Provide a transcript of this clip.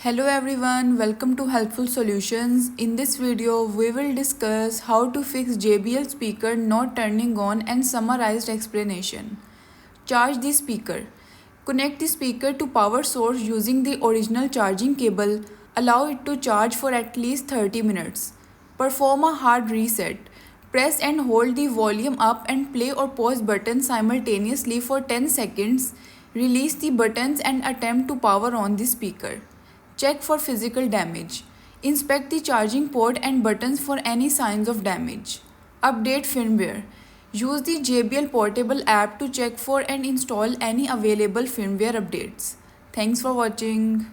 Hello everyone, welcome to Helpful Solutions. In this video, we will discuss how to fix JBL speaker not turning on and summarized explanation. Charge the speaker. Connect the speaker to power source using the original charging cable. Allow it to charge for at least 30 minutes. Perform a hard reset. Press and hold the volume up and play or pause buttons simultaneously for 10 seconds. Release the buttons and attempt to power on the speaker. Check for physical damage. Inspect the charging port and buttons for any signs of damage. Update firmware. Use the JBL Portable app to check for and install any available firmware updates. Thanks for watching.